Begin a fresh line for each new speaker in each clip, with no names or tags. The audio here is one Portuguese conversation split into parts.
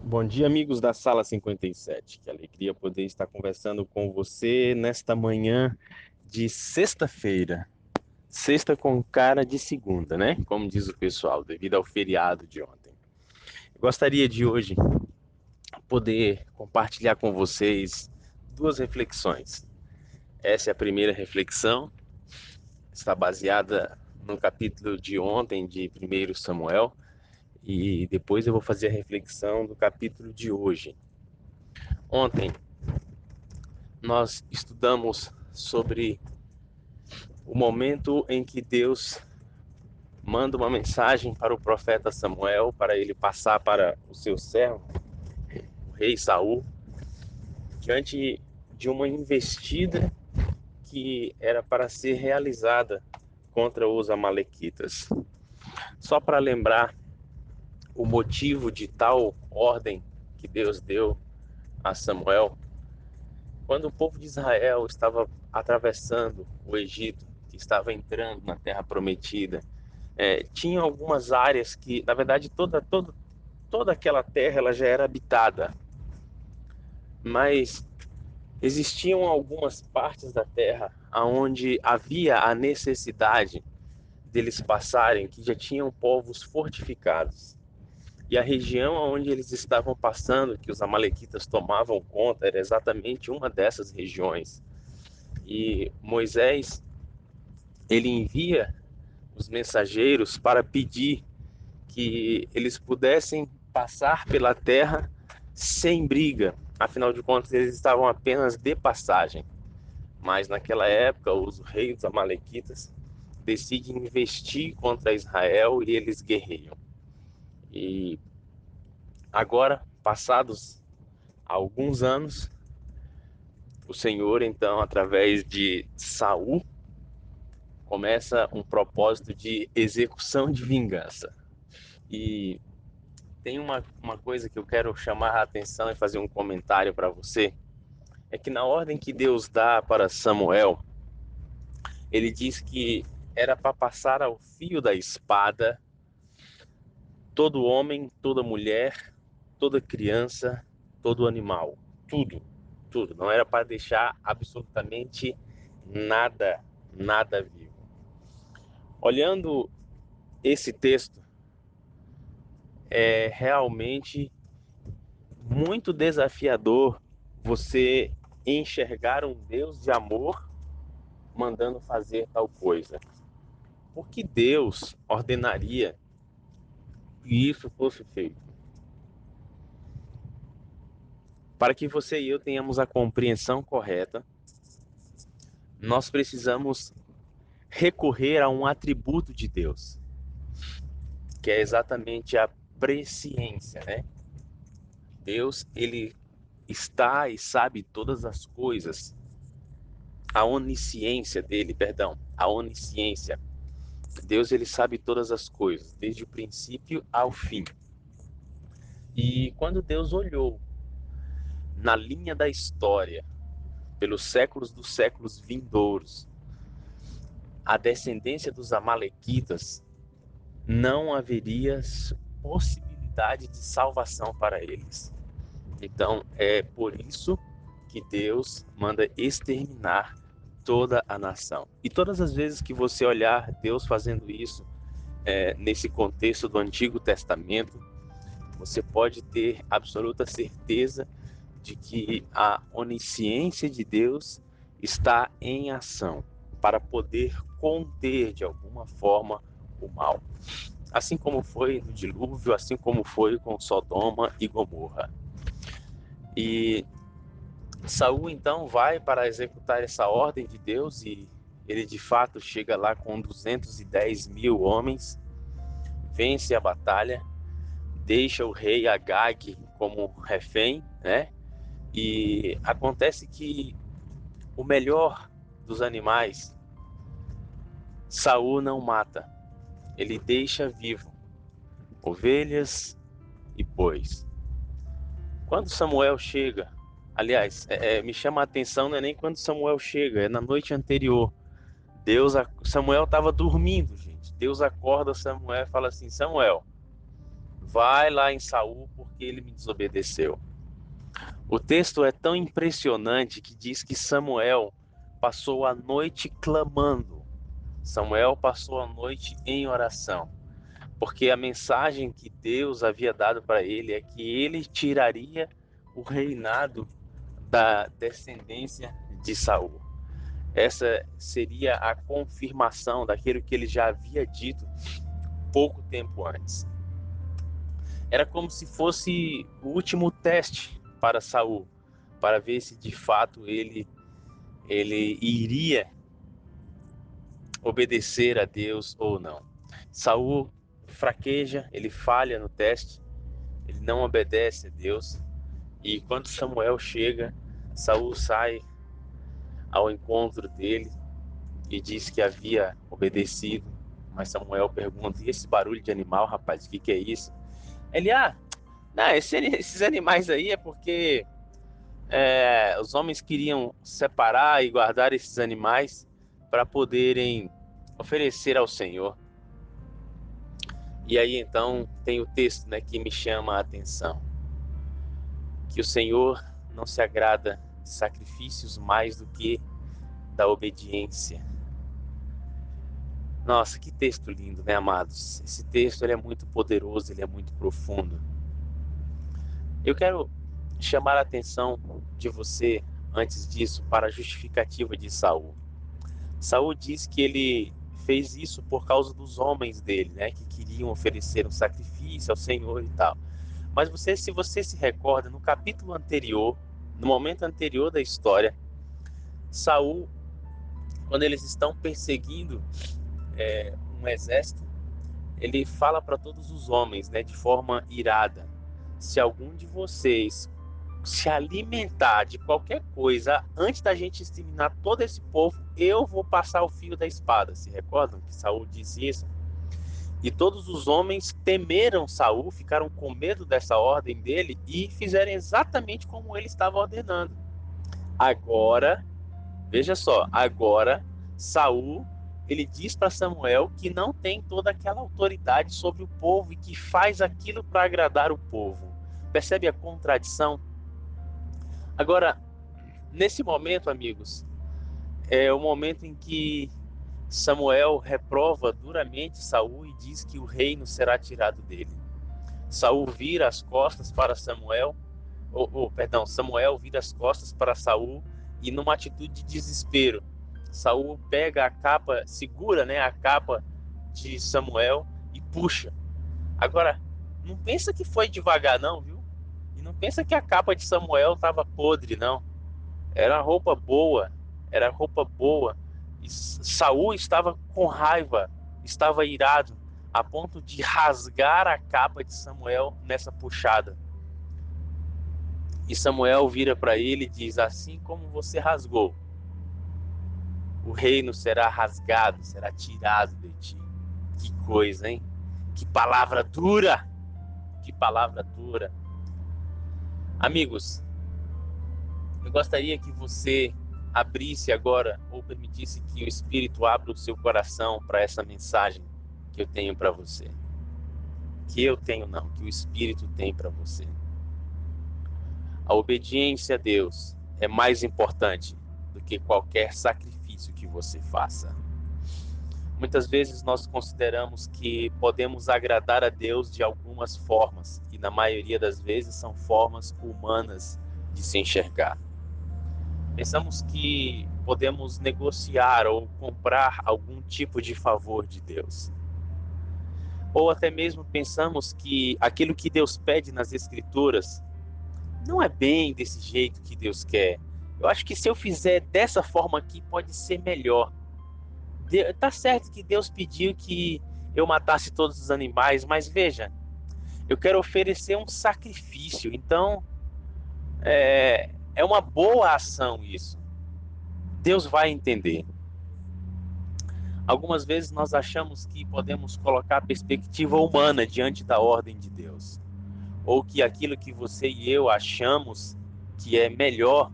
Bom dia, amigos da Sala 57. Que alegria poder estar conversando com você nesta manhã de sexta-feira. Sexta com cara de segunda, né? Como diz o pessoal, devido ao feriado de ontem. Eu gostaria de hoje poder compartilhar com vocês duas reflexões. Essa é a primeira reflexão, está baseada no capítulo de ontem de 1 Samuel, e depois eu vou fazer a reflexão do capítulo de hoje. Ontem nós estudamos sobre o momento em que Deus manda uma mensagem para o profeta Samuel, para ele passar para o seu servo, o rei Saul, diante de uma investida que era para ser realizada contra os amalequitas. Só para lembrar o motivo de tal ordem que Deus deu a Samuel, quando o povo de Israel estava atravessando o Egito, que estava entrando na Terra Prometida, tinha algumas áreas que, na verdade, toda aquela terra ela já era habitada, mas existiam algumas partes da terra onde havia a necessidade deles passarem, que já tinham povos fortificados. E a região onde eles estavam passando, que os amalequitas tomavam conta, era exatamente uma dessas regiões. E Moisés, ele envia os mensageiros para pedir que eles pudessem passar pela terra sem briga. Afinal de contas, eles estavam apenas de passagem. Mas naquela época, os reis dos amalequitas decidem investir contra Israel e eles guerreiam. E agora, passados alguns anos, o Senhor, então, através de Saul, começa um propósito de execução de vingança. E tem uma coisa que eu quero chamar a atenção e fazer um comentário para você, é que na ordem que Deus dá para Samuel, ele diz que era para passar ao fio da espada todo homem, toda mulher, toda criança, todo animal, tudo, tudo. Não era para deixar absolutamente nada, nada vivo. Olhando esse texto, é realmente muito desafiador você enxergar um Deus de amor mandando fazer tal coisa. Por que Deus ordenaria que isso fosse feito? Para que você e eu tenhamos a compreensão correta, nós precisamos recorrer a um atributo de Deus, que é exatamente a presciência, né? Deus, ele está e sabe todas as coisas. A onisciência dele, perdão, a onisciência. Deus, ele sabe todas as coisas, desde o princípio ao fim. E quando Deus olhou na linha da história, pelos séculos dos séculos vindouros, a descendência dos amalequitas, não haveria possibilidade de salvação para eles. Então, é por isso que Deus manda exterminar toda a nação. E todas as vezes que você olhar Deus fazendo isso, nesse contexto do Antigo Testamento, você pode ter absoluta certeza de que a onisciência de Deus está em ação para poder conter de alguma forma o mal. Assim como foi no dilúvio, assim como foi com Sodoma e Gomorra. E Saul então vai para executar essa ordem de Deus e ele de fato chega lá com 210 mil homens, vence a batalha, deixa o rei Agag como refém, né? E acontece que o melhor dos animais, Saul não mata, ele deixa vivo ovelhas e bois. Quando Samuel chega, aliás, me chama a atenção, não é nem quando Samuel chega, é na noite anterior. Samuel estava dormindo, gente. Deus acorda Samuel e fala assim: Samuel, vai lá em Saul porque ele me desobedeceu. O texto é tão impressionante que diz que Samuel passou a noite clamando. Samuel passou a noite em oração, porque a mensagem que Deus havia dado para ele é que ele tiraria o reinado da descendência de Saul. Essa seria a confirmação daquilo que ele já havia dito pouco tempo antes. Era como se fosse o último teste para Saul, para ver se de fato ele iria obedecer a Deus ou não. Saul fraqueja, ele falha no teste, ele não obedece a Deus, e quando Samuel chega, Saul sai ao encontro dele e diz que havia obedecido, mas Samuel pergunta: e esse barulho de animal, rapaz, o que é isso? Ele, não, esses animais aí é porque os homens queriam separar e guardar esses animais para poderem oferecer ao Senhor. E aí então tem o texto, né, que me chama a atenção, que o Senhor não se agrada de sacrifícios mais do que da obediência. Nossa, que texto lindo, né, amados? Esse texto ele é muito poderoso, ele é muito profundo. Eu quero chamar a atenção de você, antes disso, para a justificativa de Saul. Saul diz que ele fez isso por causa dos homens dele, né, que queriam oferecer um sacrifício ao Senhor e tal. Mas se você se recorda, no capítulo anterior, no momento anterior da história, Saul, quando eles estão perseguindo um exército, ele fala para todos os homens, né, de forma irada: se algum de vocês se alimentar de qualquer coisa antes da gente exterminar todo esse povo, eu vou passar o fio da espada. Se recordam que Saul disse isso? E todos os homens temeram Saul, ficaram com medo dessa ordem dele e fizeram exatamente como ele estava ordenando. Agora, veja só, agora Saul, ele diz para Samuel que não tem toda aquela autoridade sobre o povo e que faz aquilo para agradar o povo. Percebe a contradição? Agora, nesse momento, amigos, é o momento em que Samuel reprova duramente Saul e diz que o reino será tirado dele. Saul vira as costas para Samuel, Samuel vira as costas para Saul e numa atitude de desespero, Saul pega a capa, segura, né, a capa de Samuel e puxa. Agora, não pensa que foi devagar não, viu? E não pensa que a capa de Samuel estava podre, não. Era roupa boa, era roupa boa. E Saul estava com raiva, estava irado, a ponto de rasgar a capa de Samuel nessa puxada. E Samuel vira para ele e diz: assim como você rasgou, o reino será rasgado, será tirado de ti. Que coisa, hein? Que palavra dura! Que palavra dura. Amigos, eu gostaria que você abrisse agora, ou permitisse que o Espírito abra o seu coração para essa mensagem que eu tenho para você. Que eu tenho não, que o Espírito tem para você. A obediência a Deus é mais importante do que qualquer sacrifício que você faça. Muitas vezes nós consideramos que podemos agradar a Deus de algumas formas, e na maioria das vezes são formas humanas de se enxergar. Pensamos que podemos negociar ou comprar algum tipo de favor de Deus. Ou até mesmo pensamos que aquilo que Deus pede nas Escrituras não é bem desse jeito que Deus quer. Eu acho que se eu fizer dessa forma aqui pode ser melhor. Tá certo que Deus pediu que eu matasse todos os animais, mas veja, eu quero oferecer um sacrifício, então é uma boa ação isso. Deus vai entender. Algumas vezes nós achamos que podemos colocar a perspectiva humana diante da ordem de Deus, ou que aquilo que você e eu achamos que é melhor,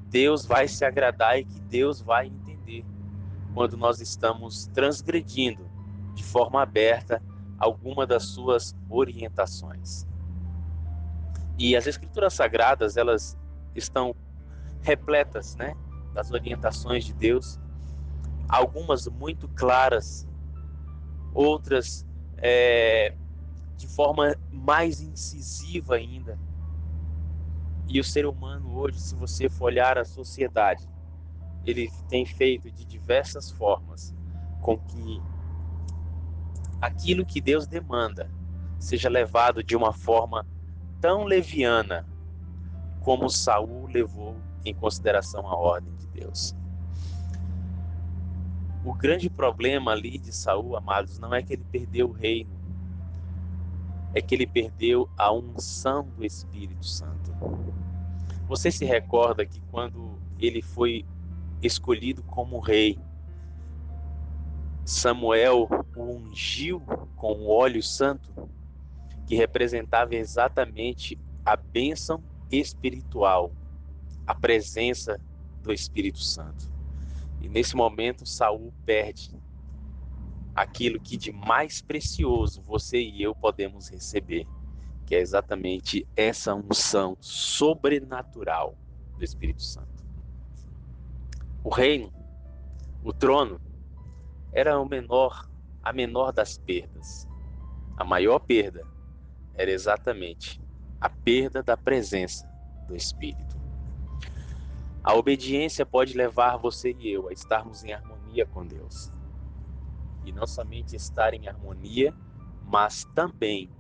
Deus vai se agradar e que Deus vai entender quando nós estamos transgredindo de forma aberta alguma das suas orientações. E as Escrituras Sagradas, elas estão repletas, né, das orientações de Deus, algumas muito claras, outras de forma mais incisiva ainda. E o ser humano hoje, se você for olhar a sociedade, ele tem feito de diversas formas com que aquilo que Deus demanda seja levado de uma forma tão leviana como Saul levou em consideração a ordem de Deus. O grande problema ali de Saul, amados, não é que ele perdeu o reino, é que ele perdeu a unção do Espírito Santo. Você se recorda que quando ele foi escolhido como rei, Samuel o ungiu com o óleo santo, que representava exatamente a bênção espiritual, a presença do Espírito Santo. E nesse momento Saul perde aquilo que de mais precioso você e eu podemos receber, que é exatamente essa unção sobrenatural do Espírito Santo. O reino, o trono, era a menor das perdas. A maior perda era exatamente a perda da presença do Espírito. A obediência pode levar você e eu a estarmos em harmonia com Deus. E não somente estar em harmonia, mas também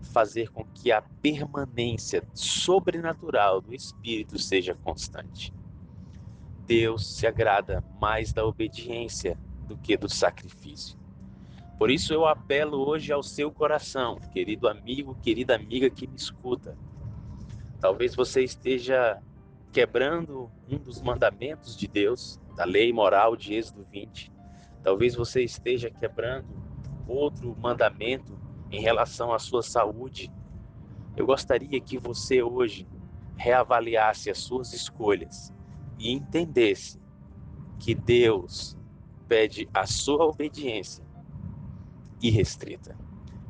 fazer com que a permanência sobrenatural do Espírito seja constante. Deus se agrada mais da obediência do que do sacrifício. Por isso eu apelo hoje ao seu coração, querido amigo, querida amiga que me escuta. Talvez você esteja quebrando um dos mandamentos de Deus, da lei moral de Êxodo 20. Talvez você esteja quebrando outro mandamento em relação à sua saúde. Eu gostaria que você hoje reavaliasse as suas escolhas e entendesse que Deus pede a sua obediência irrestrita.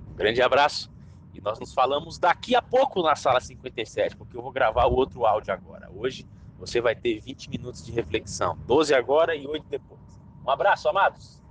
Um grande abraço e nós nos falamos daqui a pouco na sala 57, porque eu vou gravar o outro áudio agora. Hoje você vai ter 20 minutos de reflexão, 12 agora e 8 depois. Um abraço, amados!